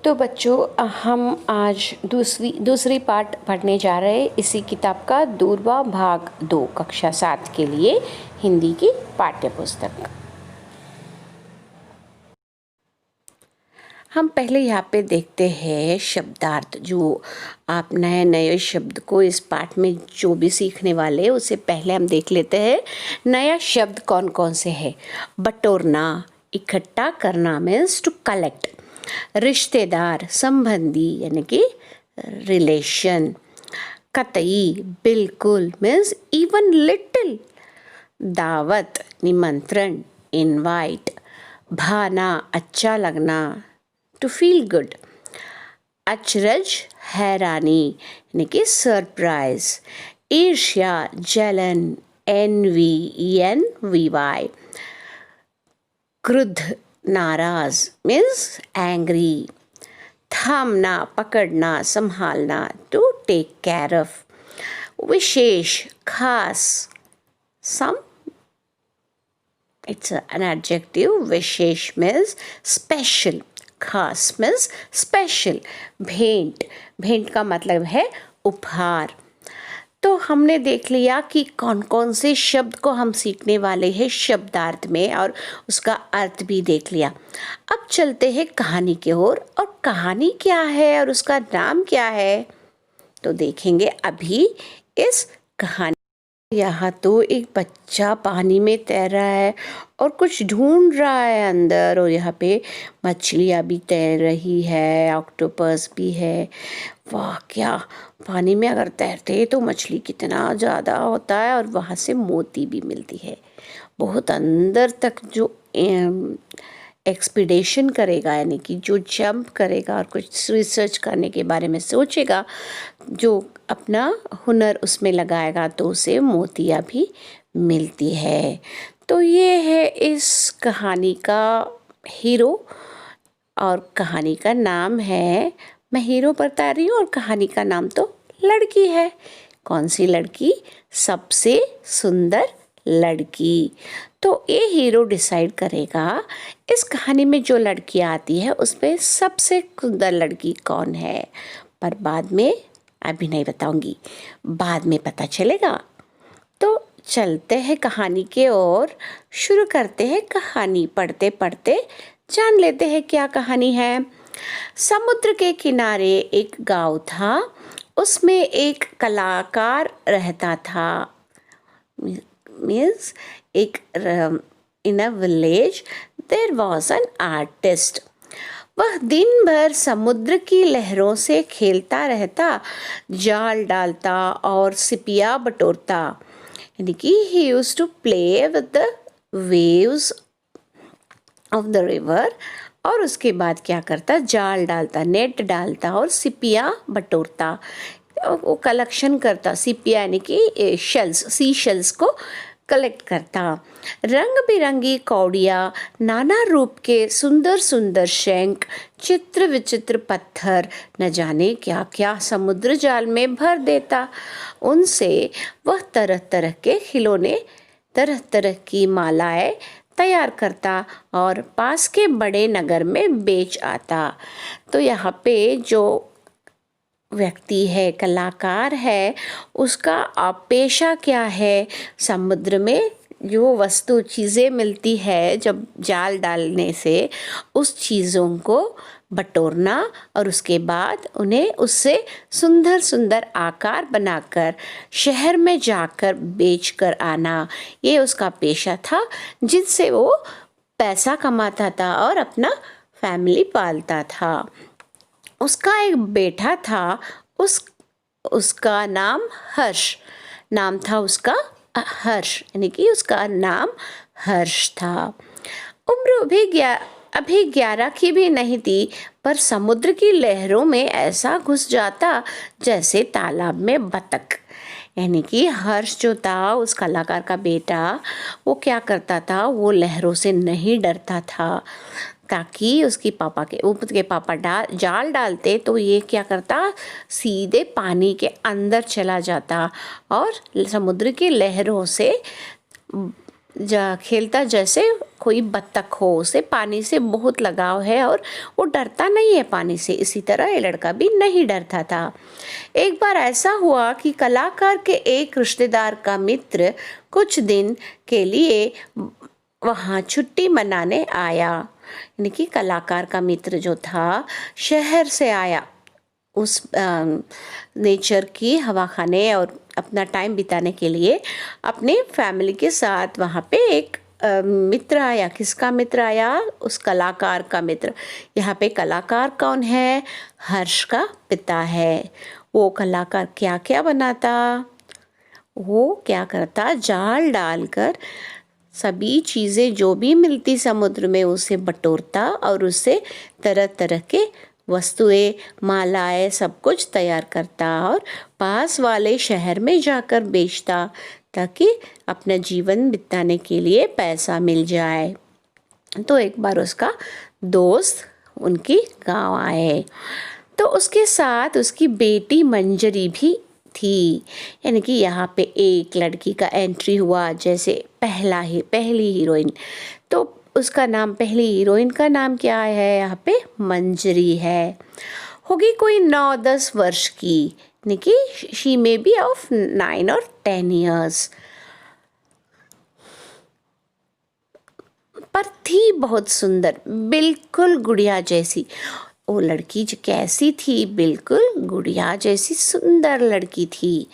तो बच्चों हम आज दूसरी पार्ट पढ़ने जा रहे हैं इसी किताब का दूरवा भाग 2 कक्षा 7 के लिए हिंदी की पाठ्य पुस्तक। हम पहले यहाँ पे देखते हैं शब्दार्थ। जो आप नए नए शब्द को इस पाठ में जो भी सीखने वाले हैं उससे पहले हम देख लेते हैं नया शब्द कौन कौन से है। बटोरना, इकट्ठा करना मीन्स टू कलेक्ट। रिश्तेदार, संबंधी यानी कि रिलेशन। कतई, बिल्कुल मीन्स इवन लिटिल। दावत, निमंत्रण, इनवाइट। भाना, अच्छा लगना, टू फील गुड। अचरज, हैरानी यानी कि सरप्राइज। ईर्ष्या, जलन, envy। क्रुद्ध, नाराज मीन्स एंग्री। थामना, पकड़ना, संभालना, टू टेक केयर ऑफ। विशेष, खास, सम it's an adjective. Wishes means special, खास means special। भेंट, भेंट का मतलब है उपहार। तो हमने देख लिया कि कौन कौन से शब्द को हम सीखने वाले हैं शब्दार्थ में और उसका अर्थ भी देख लिया। अब चलते हैं कहानी की ओर। और कहानी क्या है और उसका नाम क्या है तो देखेंगे अभी इस कहानी। यहाँ तो एक बच्चा पानी में तैर रहा है और कुछ ढूंढ रहा है अंदर, और यहाँ पे मछलियाँ भी तैर रही है, ऑक्टोपस भी है। वाह, क्या पानी में अगर तैरते हैं तो मछली कितना ज़्यादा होता है, और वहाँ से मोती भी मिलती है। बहुत अंदर तक जो एक्सपीडिशन करेगा यानी कि जो जंप करेगा और कुछ रिसर्च करने के बारे में सोचेगा, जो अपना हुनर उसमें लगाएगा तो उसे मोतियाँ भी मिलती है। तो ये है इस कहानी का हीरो, और कहानी का नाम है, मैं हीरो बता रही हूँ और कहानी का नाम तो लड़की है। कौन सी लड़की? सबसे सुंदर लड़की। तो ये हीरो डिसाइड करेगा इस कहानी में जो लड़कियाँ आती है उसमें सबसे सुंदर लड़की कौन है, पर बाद में, अभी नहीं बताऊंगी, बाद में पता चलेगा। तो चलते हैं कहानी के ओर, शुरू करते हैं कहानी। पढ़ते पढ़ते जान लेते हैं क्या कहानी है। समुद्र के किनारे एक गांव था, उसमें एक कलाकार रहता था। मीन्स एक in a village there was an artist. वह दिन भर समुद्र की लहरों से खेलता रहता, जाल डालता और सिपिया बटोरता, यानी कि he used to play with the waves of the river. और उसके बाद क्या करता? जाल डालता, नेट डालता और सिपिया बटोरता, वो कलेक्शन करता। सिपिया यानी कि शेल्स, सी शेल्स को कलेक्ट करता। रंग बिरंगी कौड़ियाँ, नाना रूप के सुंदर सुंदर शंख, चित्र विचित्र पत्थर, न जाने क्या क्या समुद्र जाल में भर देता। उनसे वह तरह तरह के खिलौने, तरह तरह की मालाएं तैयार करता और पास के बड़े नगर में बेच आता। तो यहाँ पे जो व्यक्ति है, कलाकार है, उसका पेशा क्या है? समुद्र में जो वस्तु चीज़ें मिलती है जब जाल डालने से, उस चीज़ों को बटोरना और उसके बाद उन्हें उससे सुंदर सुंदर आकार बनाकर शहर में जाकर बेचकर आना, ये उसका पेशा था, जिनसे वो पैसा कमाता था और अपना फैमिली पालता था। उसका एक बेटा था, उसका नाम हर्ष, नाम था उसका हर्ष, यानी कि उसका नाम हर्ष था। उम्र अभी 11 की भी नहीं थी, पर समुद्र की लहरों में ऐसा घुस जाता जैसे तालाब में बतख। यानी कि हर्ष जो था, उस कलाकार का बेटा, वो क्या करता था? वो लहरों से नहीं डरता था, ताकि उसके पापा जाल डालते तो ये क्या करता? सीधे पानी के अंदर चला जाता और समुद्र की लहरों से खेलता जैसे कोई बत्तख हो, उसे पानी से बहुत लगाव है और वो डरता नहीं है पानी से। इसी तरह ये लड़का भी नहीं डरता था। एक बार ऐसा हुआ कि कलाकार के एक रिश्तेदार का मित्र कुछ दिन के लिए वहाँ छुट्टी मनाने आया। यानी कि कलाकार का मित्र जो था शहर से आया उस नेचर की हवा खाने और अपना टाइम बिताने के लिए अपने फैमिली के साथ। वहाँ पे एक मित्र आया। किसका मित्र आया? उस कलाकार का मित्र। यहाँ पे कलाकार कौन है? हर्ष का पिता है। वो कलाकार क्या क्या बनाता? वो क्या करता? जाल डालकर सभी चीज़ें जो भी मिलती समुद्र में उसे बटोरता और उससे तरह तरह के वस्तुएं, मालाएं सब कुछ तैयार करता और पास वाले शहर में जाकर बेचता ताकि अपना जीवन बिताने के लिए पैसा मिल जाए। तो एक बार उसका दोस्त उनकी गांव आए, तो उसके साथ उसकी बेटी मंजरी भी थी। यानी कि यहाँ पे एक लड़की का एंट्री हुआ, जैसे पहली हीरोइन। तो उसका नाम, पहली हीरोइन का नाम क्या है? यहाँ पे मंजरी है। होगी कोई 9-10 वर्ष की, यानी कि शी मे बी ऑफ 9 और 10 years। पर थी बहुत सुंदर, बिल्कुल गुड़िया जैसी। वो लड़की जो कैसी थी? बिल्कुल गुड़िया जैसी सुंदर लड़की थी।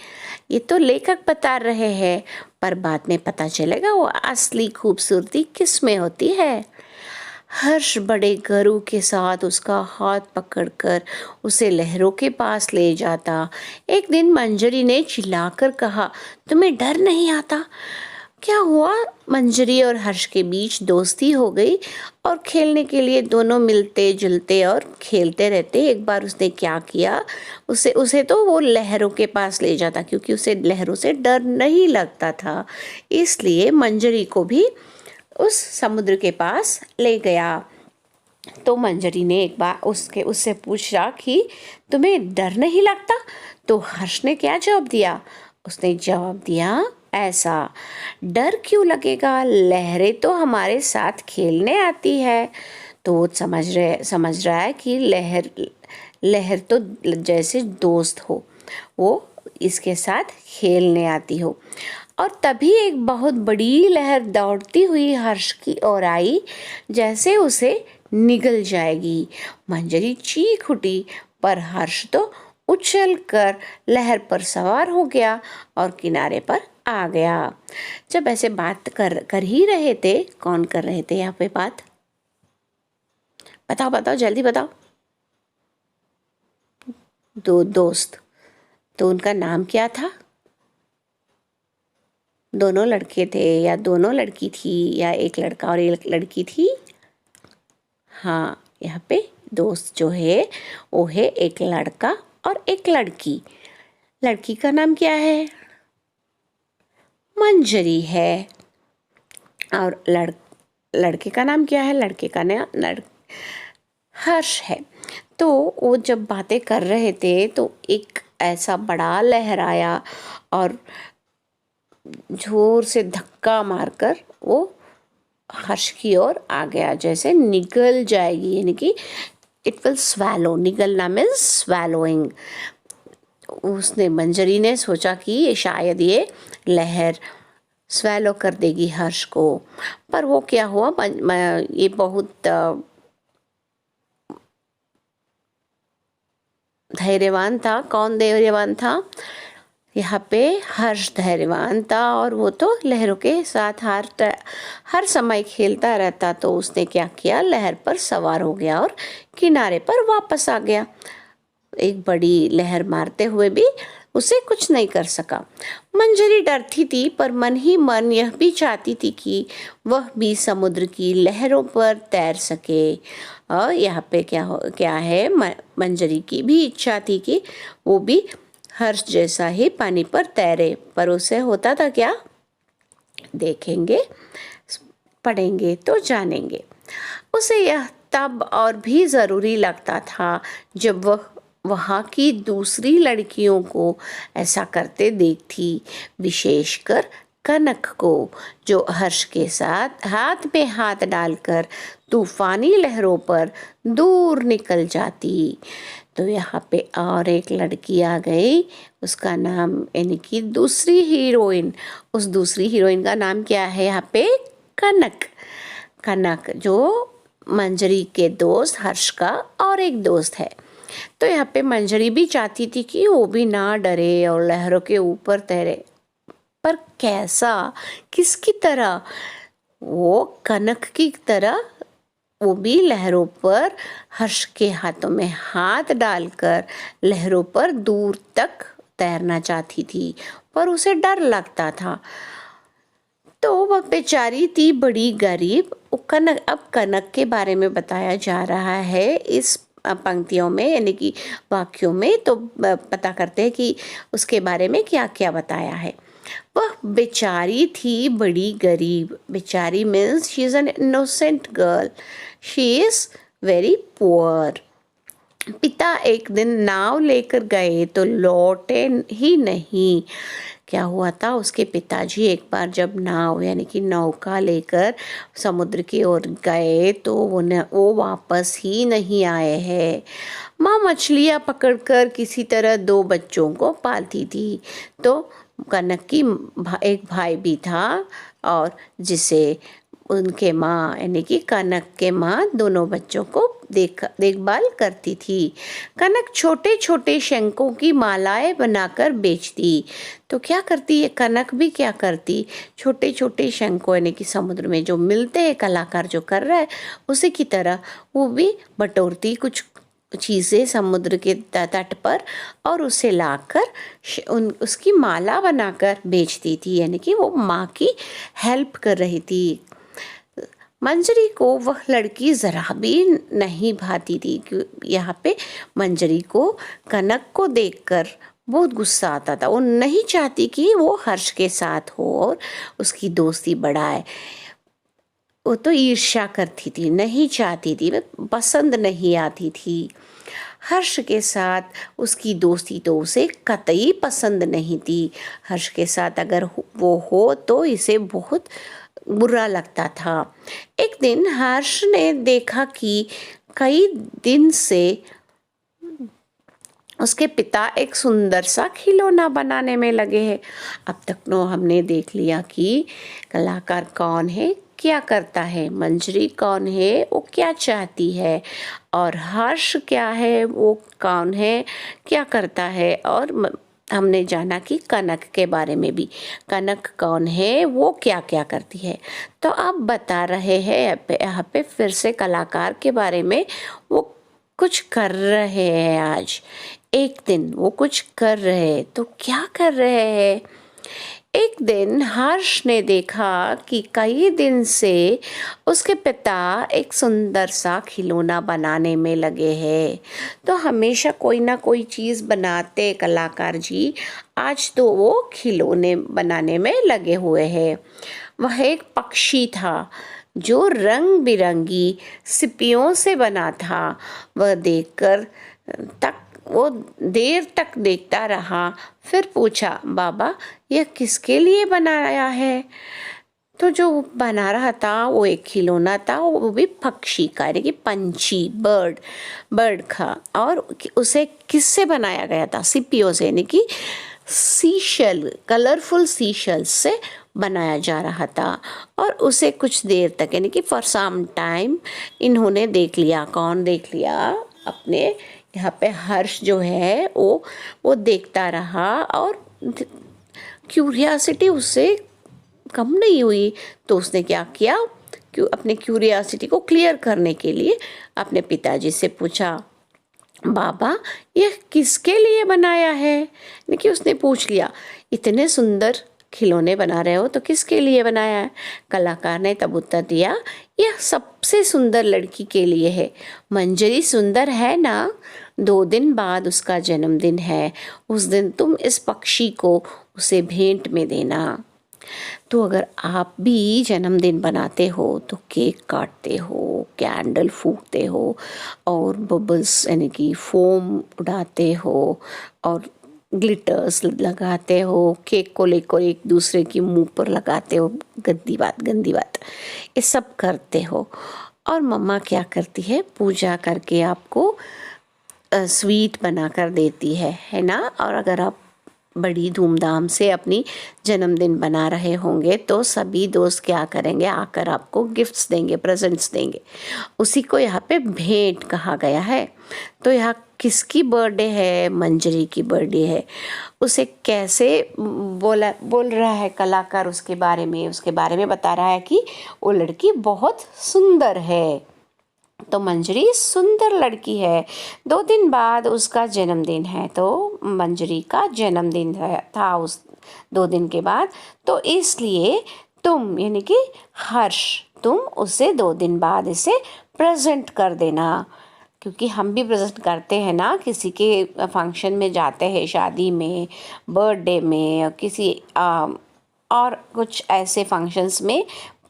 ये तो लेखक बता रहे हैं, पर बाद में पता चलेगा वो असली खूबसूरती किस में होती है। हर्ष बड़े गर्व के साथ उसका हाथ पकड़कर उसे लहरों के पास ले जाता। एक दिन मंजरी ने चिल्लाकर कहा, तुम्हें डर नहीं आता? क्या हुआ? मंजरी और हर्ष के बीच दोस्ती हो गई और खेलने के लिए दोनों मिलते जुलते और खेलते रहते। एक बार उसने क्या किया, उसे तो वो लहरों के पास ले जाता, क्योंकि उसे लहरों से डर नहीं लगता था। इसलिए मंजरी को भी उस समुद्र के पास ले गया। तो मंजरी ने एक बार उससे पूछा कि तुम्हें डर नहीं लगता? तो हर्ष ने क्या जवाब दिया? उसने जवाब दिया, ऐसा डर क्यों लगेगा, लहरें तो हमारे साथ खेलने आती है। तो वो समझ रहा है कि लहर तो जैसे दोस्त हो, वो इसके साथ खेलने आती हो। और तभी एक बहुत बड़ी लहर दौड़ती हुई हर्ष की ओर आई, जैसे उसे निगल जाएगी। मंजरी चीख उठी, पर हर्ष तो उछल कर लहर पर सवार हो गया और किनारे पर आ गया। जब ऐसे बात कर ही रहे थे, कौन कर रहे थे यहाँ पे बात? बताओ जल्दी बताओ। दो दोस्त। तो उनका नाम क्या था? दोनों लड़के थे या दोनों लड़की थी या एक लड़का और एक लड़की थी? हाँ, यहाँ पे दोस्त जो है वो है एक लड़का और एक लड़की। लड़की का नाम क्या है? मंजरी है। और लड़के का नाम क्या है? लड़के का नाम हर्ष है। तो वो जब बातें कर रहे थे तो एक ऐसा बड़ा लहर आया और जोर से धक्का मारकर वो हर्ष की ओर आ गया, जैसे निगल जाएगी। यानी कि इट विल स्वैलो। निगलना मीन्स स्वैलोइंग। उसने, मंजरी ने सोचा कि शायद ये लहर स्वैलो कर देगी हर्ष को। पर वो क्या हुआ, ये बहुत धैर्यवान था। कौन धैर्यवान था? यहाँ पे हर्ष धैर्यवान था और वो तो लहरों के साथ हर समय खेलता रहता। तो उसने क्या किया, लहर पर सवार हो गया और किनारे पर वापस आ गया। एक बड़ी लहर मारते हुए भी उसे कुछ नहीं कर सका। मंजरी डरती थी, पर मन ही मन यह भी चाहती थी कि वह भी समुद्र की लहरों पर तैर सके। और यहाँ पे क्या है, मंजरी की भी इच्छा थी कि वो भी हर्ष जैसा ही पानी पर तैरे। पर उसे होता था क्या? देखेंगे, पढ़ेंगे तो जानेंगे। उसे यह तब और भी ज़रूरी लगता था जब वह वहाँ की दूसरी लड़कियों को ऐसा करते देखती, विशेषकर कनक को, जो हर्ष के साथ हाथ में हाथ डालकर तूफानी लहरों पर दूर निकल जाती। तो यहाँ पे और एक लड़की आ गई, उसका नाम यानी कि दूसरी हीरोइन, उस दूसरी हीरोइन का नाम क्या है यहाँ पे? कनक। कनक जो मंजरी के दोस्त हर्ष का और एक दोस्त है। तो यहाँ पे मंजरी भी चाहती थी कि वो भी ना डरे और लहरों के ऊपर तैरे, पर कैसा, किसकी तरह? वो कनक की तरह वो भी लहरों पर हर्ष के हाथों में हाथ डालकर लहरों पर दूर तक तैरना चाहती थी, पर उसे डर लगता था। तो वह बेचारी थी बड़ी गरीब। कनक, अब कनक के बारे में बताया जा रहा है इस पंक्तियों में, यानी कि वाक्यों में। तो पता करते हैं कि उसके बारे में क्या क्या बताया है। वह बेचारी थी बड़ी गरीब। बेचारी means she is an innocent girl, she is very poor. पिता एक दिन नाव लेकर गए तो लौटे ही नहीं। क्या हुआ था, उसके पिताजी एक बार जब नाव यानी कि नौका लेकर समुद्र की ओर गए तो वो वापस ही नहीं आए हैं। माँ मछलियाँ पकड़कर किसी तरह 2 बच्चों को पालती थी। तो कनक की एक भाई भी था, और जिसे उनके माँ यानी कि कनक के माँ दोनों बच्चों को देखभाल करती थी। कनक छोटे छोटे शंखों की मालाएं बनाकर बेचती। तो क्या करती है कनक भी, क्या करती, छोटे छोटे शंखों यानी कि समुद्र में जो मिलते हैं, कलाकार जो कर रहा है उसी की तरह वो भी बटोरती कुछ चीज़ें समुद्र के तट पर, और उसे लाकर उसकी माला बनाकर बेचती थी, यानी कि वो माँ की हेल्प कर रही थी। मंजरी को वह लड़की ज़रा भी नहीं भाती थी। यहाँ पे मंजरी को कनक को देखकर बहुत गुस्सा आता था। वो नहीं चाहती कि वो हर्ष के साथ हो और उसकी दोस्ती बढ़ाए। वो तो ईर्ष्या करती थी, नहीं चाहती थी, पसंद नहीं आती थी। हर्ष के साथ उसकी दोस्ती तो उसे कतई पसंद नहीं थी। हर्ष के साथ अगर वो हो तो इसे बहुत बुरा लगता था। एक दिन हर्ष ने देखा कि कई दिन से उसके पिता एक सुंदर सा खिलौना बनाने में लगे हैं। अब तक तो हमने देख लिया कि कलाकार कौन है, क्या करता है, मंजरी कौन है, वो क्या चाहती है, और हर्ष क्या है, वो कौन है, क्या करता है, और हमने जाना कि कनक के बारे में भी, कनक कौन है, वो क्या क्या करती है। तो अब बता रहे हैं यहाँ पे फिर से कलाकार के बारे में। वो कुछ कर रहे हैं आज। एक दिन वो कुछ कर रहे हैं, तो क्या कर रहे हैं? एक दिन हर्ष ने देखा कि कई दिन से उसके पिता एक सुंदर सा खिलौना बनाने में लगे हैं। तो हमेशा कोई ना कोई चीज़ बनाते कलाकार जी, आज तो वो खिलौने बनाने में लगे हुए हैं। वह एक पक्षी था जो रंग बिरंगी सिपियों से बना था। वह देखकर वो देर तक देखता रहा, फिर पूछा, बाबा यह किसके लिए बनाया है? तो जो बना रहा था वो एक खिलौना था, वो भी पक्षी का, यानी कि पंछी, बर्ड का। और उसे किससे बनाया गया था? सिपियों से, यानी कि सीशल, कलरफुल सीशल से बनाया जा रहा था। और उसे कुछ देर तक यानी कि फॉर सम टाइम इन्होंने देख लिया। कौन देख लिया? अपने यहाँ पे हर्ष जो है वो देखता रहा, और क्यूरियासिटी उससे कम नहीं हुई। तो उसने क्या किया, अपने क्यूरियासिटी को क्लियर करने के लिए अपने पिताजी से पूछा, बाबा यह किसके लिए बनाया है? यानी कि उसने पूछ लिया, इतने सुंदर खिलौने बना रहे हो तो किसके लिए बनाया है? कलाकार ने तब उत्तर दिया, यह सबसे सुंदर लड़की के लिए है। मंजरी सुंदर है ना? 2 दिन बाद उसका जन्मदिन है। उस दिन तुम इस पक्षी को उसे भेंट में देना। तो अगर आप भी जन्मदिन बनाते हो तो केक काटते हो, कैंडल फूकते हो, और बबल्स यानी कि फोम उड़ाते हो, और ग्लिटर्स लगाते हो, केक को लेकर एक दूसरे की मुंह पर लगाते हो, गंदी बात ये सब करते हो। और मम्मा क्या करती है, पूजा करके आपको स्वीट बना कर देती है ना। और अगर आप बड़ी धूमधाम से अपनी जन्मदिन बना रहे होंगे तो सभी दोस्त क्या करेंगे, आकर आपको गिफ्ट्स देंगे, प्रेजेंट्स देंगे। उसी को यहाँ पे भेंट कहा गया है। तो यहाँ किसकी बर्थडे है, मंजरी की बर्थडे है। उसे कैसे बोल रहा है कलाकार उसके बारे में बता रहा है कि वो लड़की बहुत सुंदर है। तो मंजरी सुंदर लड़की है। 2 दिन बाद उसका जन्मदिन है, तो मंजरी का जन्मदिन था उस 2 दिन के बाद। तो इसलिए तुम यानी कि हर्ष, तुम उसे 2 दिन बाद इसे प्रेजेंट कर देना। क्योंकि हम भी प्रेजेंट करते हैं ना, किसी के फंक्शन में जाते हैं, शादी में, बर्थडे में, या किसी और कुछ ऐसे फंक्शंस में,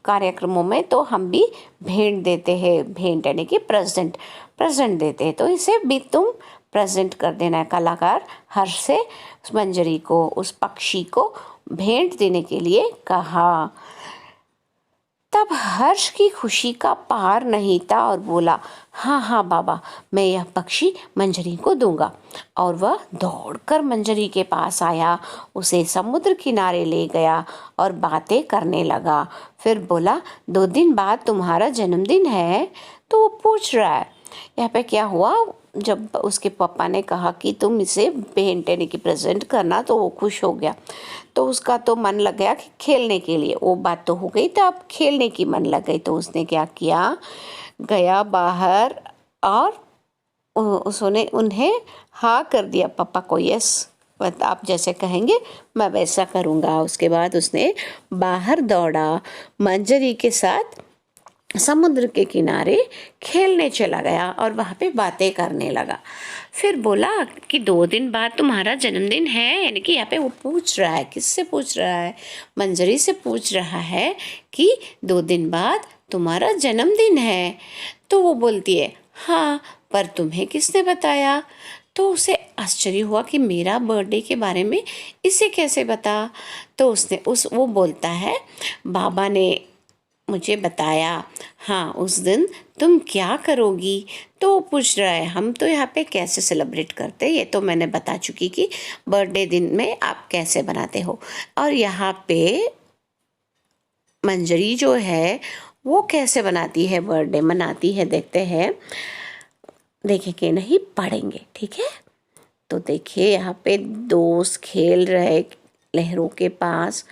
कार्यक्रमों में, तो हम भी भेंट देते हैं। भेंट यानी कि प्रेजेंट देते हैं। तो इसे भी तुम प्रेजेंट कर देना है। कलाकार हर्ष से उस मंजरी को, उस पक्षी को भेंट देने के लिए कहा। तब हर्ष की खुशी का पार नहीं था और बोला, हाँ बाबा, मैं यह पक्षी मंजरी को दूंगा। और वह दौड़कर मंजरी के पास आया, उसे समुद्र किनारे ले गया और बातें करने लगा। फिर बोला, 2 दिन बाद तुम्हारा जन्मदिन है। तो वो पूछ रहा है यहाँ पे क्या हुआ। जब उसके पापा ने कहा कि तुम इसे भेंट यानी कि प्रेजेंट करना, तो वो खुश हो गया। तो उसका तो मन लग गया कि खेलने के लिए, वो बात तो हो गई, तो अब खेलने की मन लग गई। तो उसने क्या किया, गया बाहर और उसने उन्हें हाँ कर दिया, पापा को, यस आप जैसे कहेंगे मैं वैसा करूँगा। उसके बाद उसने बाहर दौड़ा, मंजरी के साथ समुद्र के किनारे खेलने चला गया और वहाँ पे बातें करने लगा। फिर बोला कि 2 दिन बाद तुम्हारा जन्मदिन है, यानी कि यहाँ पे वो पूछ रहा है, किससे पूछ रहा है, मंजरी से पूछ रहा है कि 2 दिन बाद तुम्हारा जन्मदिन है। तो वो बोलती है, हाँ, पर तुम्हें किसने बताया। तो उसे आश्चर्य हुआ कि मेरा बर्थडे के बारे में इसे कैसे बता। तो वो बोलता है, बाबा ने मुझे बताया। हाँ, उस दिन तुम क्या करोगी। तो वो पूछ रहा है, हम तो यहाँ पे कैसे सेलिब्रेट करते, ये तो मैंने बता चुकी कि बर्थडे दिन में आप कैसे बनाते हो। और यहाँ पे मंजरी जो है वो कैसे बनाती है, बर्थडे मनाती है, देखते हैं, देखेंगे नहीं, पढ़ेंगे, ठीक है। तो देखिए यहाँ पे दोस्त खेल रहे लहरों के पास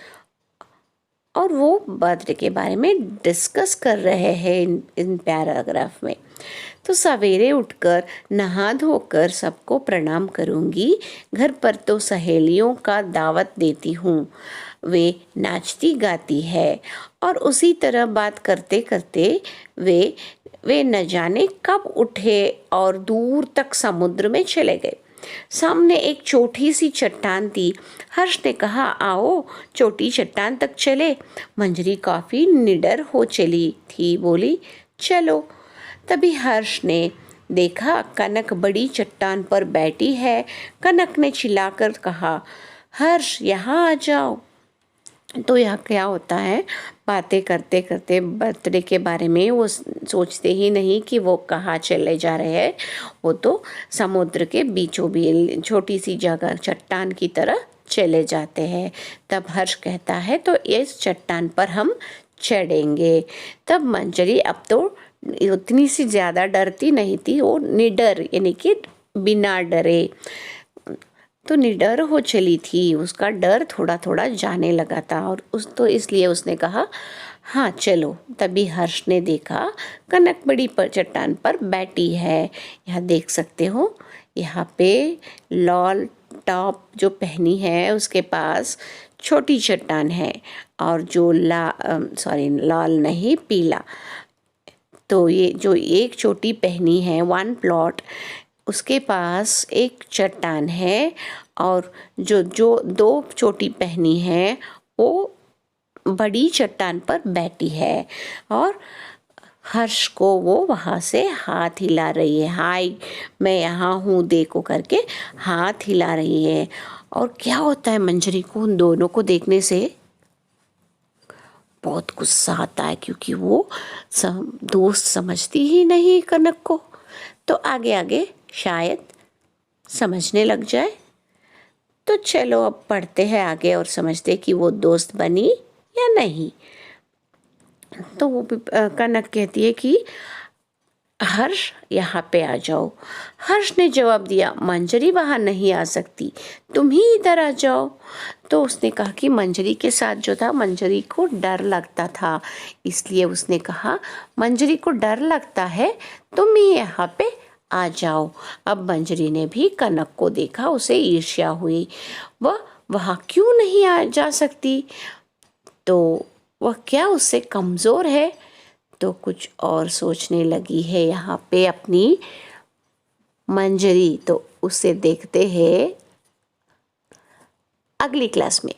और वो बर्थडे के बारे में डिस्कस कर रहे हैं इन पैराग्राफ में। तो सवेरे उठकर नहा धोकर सबको प्रणाम करूँगी। घर पर तो सहेलियों का दावत देती हूँ, वे नाचती गाती है और उसी तरह बात करते करते वे न जाने कब उठे और दूर तक समुद्र में चले गए। सामने एक छोटी सी चट्टान थी। हर्ष ने कहा, आओ छोटी चट्टान तक चले। मंजरी काफी निडर हो चली थी, बोली, चलो। तभी हर्ष ने देखा कनक बड़ी चट्टान पर बैठी है। कनक ने चिल्लाकर कहा, हर्ष यहाँ आ जाओ। तो यहाँ क्या होता है, बातें करते करते बर्थडे के बारे में वो सोचते ही नहीं कि वो कहाँ चले जा रहे हैं। वो तो समुद्र के बीचों बीच छोटी सी जगह चट्टान की तरह चले जाते हैं। तब हर्ष कहता है, तो इस चट्टान पर हम चढ़ेंगे। तब मंजरी अब तो उतनी सी ज़्यादा डरती नहीं थी, वो निडर यानी कि बिना डरे तो निडर हो चली थी। उसका डर थोड़ा थोड़ा जाने लगा था और इसलिए उसने कहा, हाँ चलो। तभी हर्ष ने देखा कनक बड़ी चट्टान पर बैठी है। यहाँ देख सकते हो, यहाँ पे लाल टॉप जो पहनी है उसके पास छोटी चट्टान है और जो लाल नहीं, पीला। तो ये जो एक चोटी पहनी है, 1 प्लॉट, उसके पास एक चट्टान है और जो 2 चोटी पहनी है वो बड़ी चट्टान पर बैठी है और हर्ष को वो वहाँ से हाथ हिला रही है। हाय, मैं यहाँ हूँ देखो करके हाथ हिला रही है। और क्या होता है मंजरी को उन दोनों को देखने से? बहुत गुस्सा आता है, क्योंकि वो दोस्त समझती ही नहीं कनक को। तो आगे आगे शायद समझने लग जाए। तो चलो अब पढ़ते हैं आगे और समझते कि वो दोस्त बनी या नहीं। तो वो कनक कहती है कि हर्ष यहाँ पे आ जाओ। हर्ष ने जवाब दिया, मंजरी वहाँ नहीं आ सकती, तुम ही इधर आ जाओ। तो उसने कहा कि मंजरी के साथ जो था, मंजरी को डर लगता था, इसलिए उसने कहा मंजरी को डर लगता है, तुम ही यहाँ पे आ जाओ। अब मंजरी ने भी कनक को देखा, उसे ईर्ष्या हुई, वह वहाँ क्यों नहीं आ जा सकती? तो वह क्या उससे कमज़ोर है? तो कुछ और सोचने लगी है यहाँ पे अपनी मंजरी। तो उसे देखते हैं अगली क्लास में।